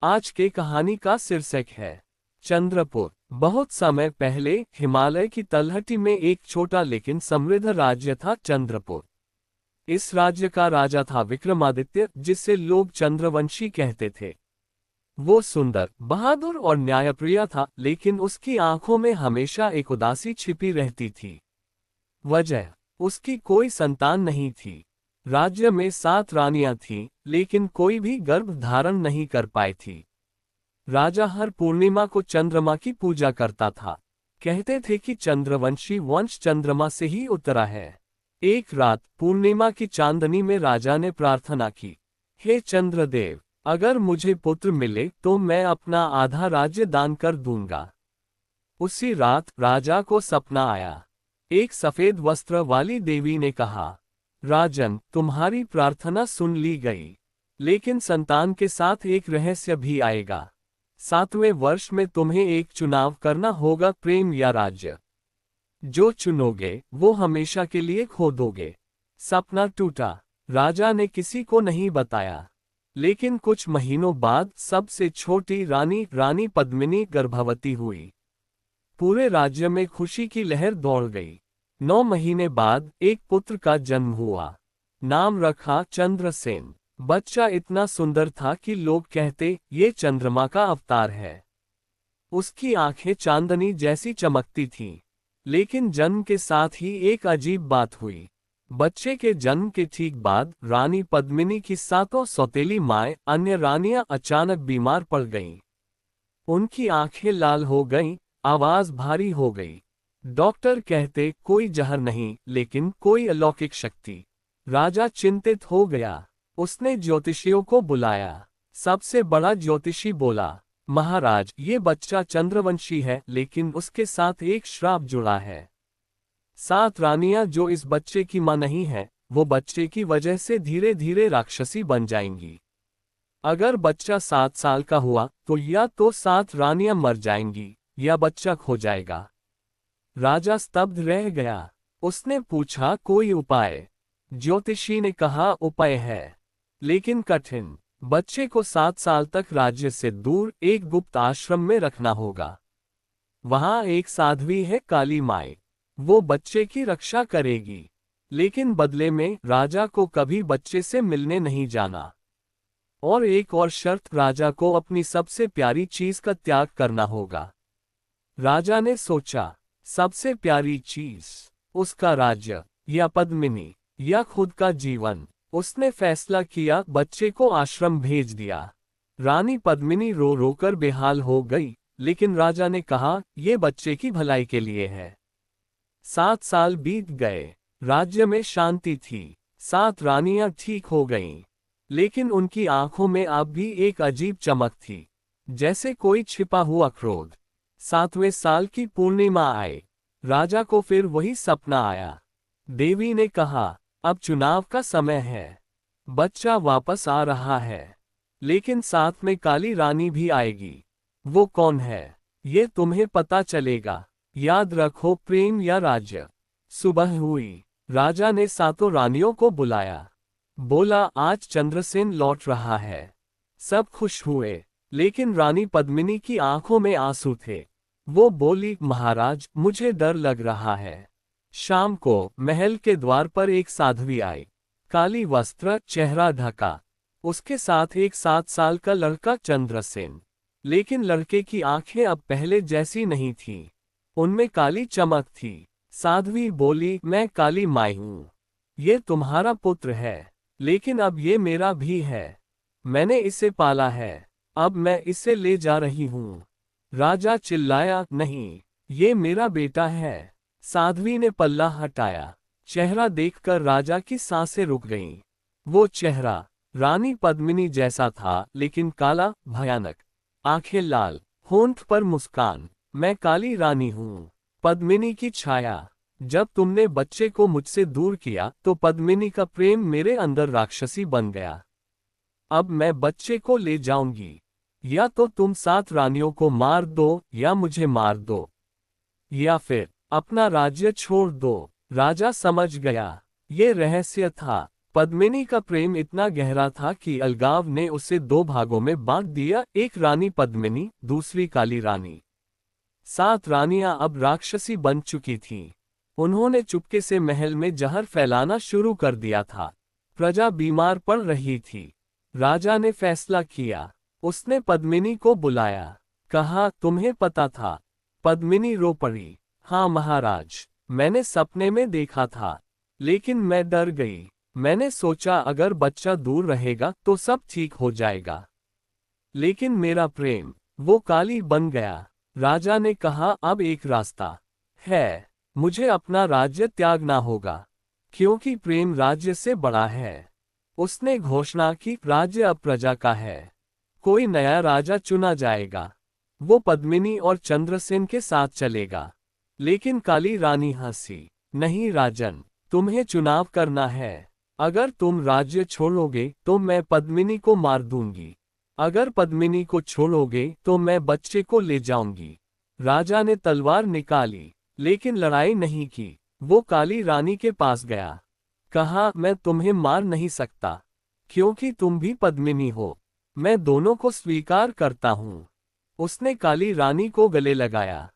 आज के कहानी का शीर्षक है चंद्रपुर। बहुत समय पहले हिमालय की तलहटी में एक छोटा लेकिन समृद्ध राज्य था चंद्रपुर। इस राज्य का राजा था विक्रमादित्य, जिसे लोग चंद्रवंशी कहते थे। वो सुंदर, बहादुर और न्यायप्रिय था, लेकिन उसकी आंखों में हमेशा एक उदासी छिपी रहती थी। वजह, उसकी कोई संतान नहीं थी। राज्य में 7 रानियां थीं, लेकिन कोई भी गर्भ धारण नहीं कर पाई थी। राजा हर पूर्णिमा को चंद्रमा की पूजा करता था। कहते थे कि चंद्रवंशी वंश चंद्रमा से ही उतरा है। एक रात पूर्णिमा की चांदनी में राजा ने प्रार्थना की, हे चंद्रदेव, अगर मुझे पुत्र मिले तो मैं अपना आधा राज्य दान कर दूंगा। उसी रात राजा को सपना आया। एक सफेद वस्त्र वाली देवी ने कहा, राजन, तुम्हारी प्रार्थना सुन ली गई, लेकिन संतान के साथ एक रहस्य भी आएगा। 7वें वर्ष में तुम्हें एक चुनाव करना होगा, प्रेम या राज्य। जो चुनोगे वो हमेशा के लिए खो दोगे। सपना टूटा। राजा ने किसी को नहीं बताया, लेकिन कुछ महीनों बाद सबसे छोटी रानी पद्मिनी गर्भवती हुई। पूरे राज्य में खुशी की लहर दौड़ गई। 9 महीने बाद एक पुत्र का जन्म हुआ। नाम रखा चंद्रसेन। बच्चा इतना सुंदर था कि लोग कहते, ये चंद्रमा का अवतार है। उसकी आंखें चांदनी जैसी चमकती थीं। लेकिन जन्म के साथ ही एक अजीब बात हुई। बच्चे के जन्म के ठीक बाद रानी पद्मिनी की 7 सौतेली माएं, अन्य रानियां अचानक बीमार पड़ गईं। उनकी आंखें लाल हो गईं, आवाज भारी हो गई। डॉक्टर कहते, कोई जहर नहीं, लेकिन कोई अलौकिक शक्ति। राजा चिंतित हो गया। उसने ज्योतिषियों को बुलाया। सबसे बड़ा ज्योतिषी बोला, महाराज, ये बच्चा चंद्रवंशी है, लेकिन उसके साथ एक श्राप जुड़ा है। 7 रानियां जो इस बच्चे की मां नहीं है, वो बच्चे की वजह से धीरे धीरे राक्षसी बन जाएंगी। अगर बच्चा 7 साल का हुआ तो या तो 7 रानियां मर जाएंगी या बच्चा खो जाएगा। राजा स्तब्ध रह गया। उसने पूछा, कोई उपाय? ज्योतिषी ने कहा, उपाय है, लेकिन कठिन। बच्चे को 7 साल तक राज्य से दूर एक गुप्त आश्रम में रखना होगा। वहां एक साध्वी है, काली माई। वो बच्चे की रक्षा करेगी, लेकिन बदले में राजा को कभी बच्चे से मिलने नहीं जाना। और एक और शर्त, राजा को अपनी सबसे प्यारी चीज का त्याग करना होगा। राजा ने सोचा, सबसे प्यारी चीज, उसका राज्य या पद्मिनी या खुद का जीवन। उसने फैसला किया, बच्चे को आश्रम भेज दिया। रानी पद्मिनी रो रो कर बेहाल हो गई, लेकिन राजा ने कहा, यह बच्चे की भलाई के लिए है। 7 साल बीत गए। राज्य में शांति थी। 7 रानियां ठीक हो गईं, लेकिन उनकी आंखों में अब भी एक अजीब चमक थी, जैसे कोई छिपा हुआ क्रोध। 7वें साल की पूर्णिमा आई। राजा को फिर वही सपना आया। देवी ने कहा, अब चुनाव का समय है। बच्चा वापस आ रहा है, लेकिन साथ में काली रानी भी आएगी। वो कौन है, ये तुम्हें पता चलेगा। याद रखो, प्रेम या राज्य। सुबह हुई। राजा ने 7 रानियों को बुलाया। बोला, आज चंद्रसेन लौट रहा है। सब खुश हुए, लेकिन रानी पद्मिनी की आंखों में आंसू थे। वो बोली, महाराज, मुझे डर लग रहा है। शाम को महल के द्वार पर एक साध्वी आई। काली वस्त्र, चेहरा ढका। उसके साथ एक 7 साल का लड़का चंद्रसेन। लेकिन लड़के की आंखें अब पहले जैसी नहीं थीं। उनमें काली चमक थी। साध्वी बोली, मैं काली माई हूं। ये तुम्हारा पुत्र है, लेकिन अब ये मेरा भी है। मैंने इसे पाला है, अब मैं इसे ले जा रही हूं। राजा चिल्लाया, नहीं, ये मेरा बेटा है। साध्वी ने पल्ला हटाया। चेहरा देखकर राजा की सांसें रुक गईं। वो चेहरा रानी पद्मिनी जैसा था, लेकिन काला, भयानक। आंखें लाल, होंठ पर मुस्कान। मैं काली रानी हूं, पद्मिनी की छाया। जब तुमने बच्चे को मुझसे दूर किया तो पद्मिनी का प्रेम मेरे अंदर राक्षसी बन गया। अब मैं बच्चे को ले जाऊंगी। या तो तुम 7 रानियों को मार दो या मुझे मार दो, या फिर अपना राज्य छोड़ दो। राजा समझ गया, ये रहस्य था। पद्मिनी का प्रेम इतना गहरा था कि अलगाव ने उसे 2 भागों में बांट दिया, एक रानी पद्मिनी, दूसरी काली रानी। 7 रानियां अब राक्षसी बन चुकी थीं। उन्होंने चुपके से महल में जहर फैलाना शुरू कर दिया था। प्रजा बीमार पड़ रही थी। राजा ने फैसला किया। उसने पद्मिनी को बुलाया। कहा, तुम्हें पता था? पद्मिनी रो पड़ी। हाँ महाराज, मैंने सपने में देखा था, लेकिन मैं डर गई। मैंने सोचा अगर बच्चा दूर रहेगा तो सब ठीक हो जाएगा, लेकिन मेरा प्रेम, वो काली बन गया। राजा ने कहा, अब एक रास्ता है, मुझे अपना राज्य त्यागना होगा, क्योंकि प्रेम राज्य से बड़ा है। उसने घोषणा की, राज्य अब प्रजा का है, कोई नया राजा चुना जाएगा। वो पद्मिनी और चंद्रसेन के साथ चलेगा। लेकिन काली रानी हंसी। नहीं राजन, तुम्हें चुनाव करना है। अगर तुम राज्य छोड़ोगे तो मैं पद्मिनी को मार दूंगी, अगर पद्मिनी को छोड़ोगे तो मैं बच्चे को ले जाऊंगी। राजा ने तलवार निकाली, लेकिन लड़ाई नहीं की। वो काली रानी के पास गया। कहा, मैं तुम्हें मार नहीं सकता, क्योंकि तुम भी पद्मिनी हो। मैं दोनों को स्वीकार करता हूँ। उसने काली रानी को गले लगाया।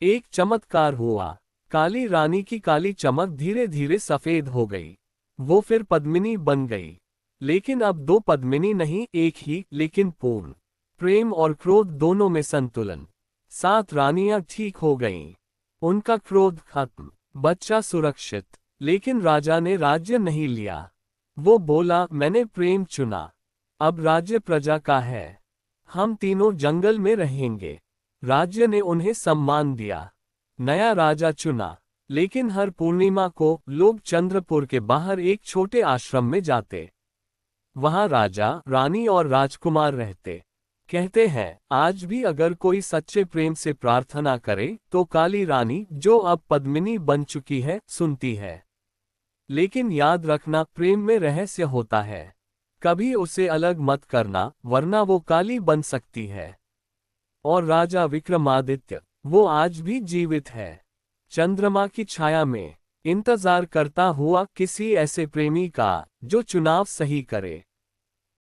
एक चमत्कार हुआ। काली रानी की काली चमक धीरे धीरे सफेद हो गई। वो फिर पद्मिनी बन गई। लेकिन अब 2 पद्मिनी नहीं, एक ही, लेकिन पूर्ण प्रेम और क्रोध दोनों में संतुलन। 7 रानियां ठीक हो गईं। उनका क्रोध खत्म, बच्चा सुरक्षित। लेकिन राजा ने राज्य नहीं लिया। वो बोला, मैंने प्रेम चुना, अब राज्य प्रजा का है। हम तीनों जंगल में रहेंगे। राज्य ने उन्हें सम्मान दिया। नया राजा चुना। लेकिन हर पूर्णिमा को लोग चंद्रपुर के बाहर एक छोटे आश्रम में जाते। वहां राजा, रानी और राजकुमार रहते। कहते हैं, आज भी अगर कोई सच्चे प्रेम से प्रार्थना करे तो काली रानी, जो अब पद्मिनी बन चुकी है, सुनती है। लेकिन याद रखना, प्रेम में रहस्य होता है। कभी उसे अलग मत करना, वरना वो काली बन सकती है। और राजा विक्रमादित्य, वो आज भी जीवित है, चंद्रमा की छाया में, इंतजार करता हुआ किसी ऐसे प्रेमी का जो चुनाव सही करे।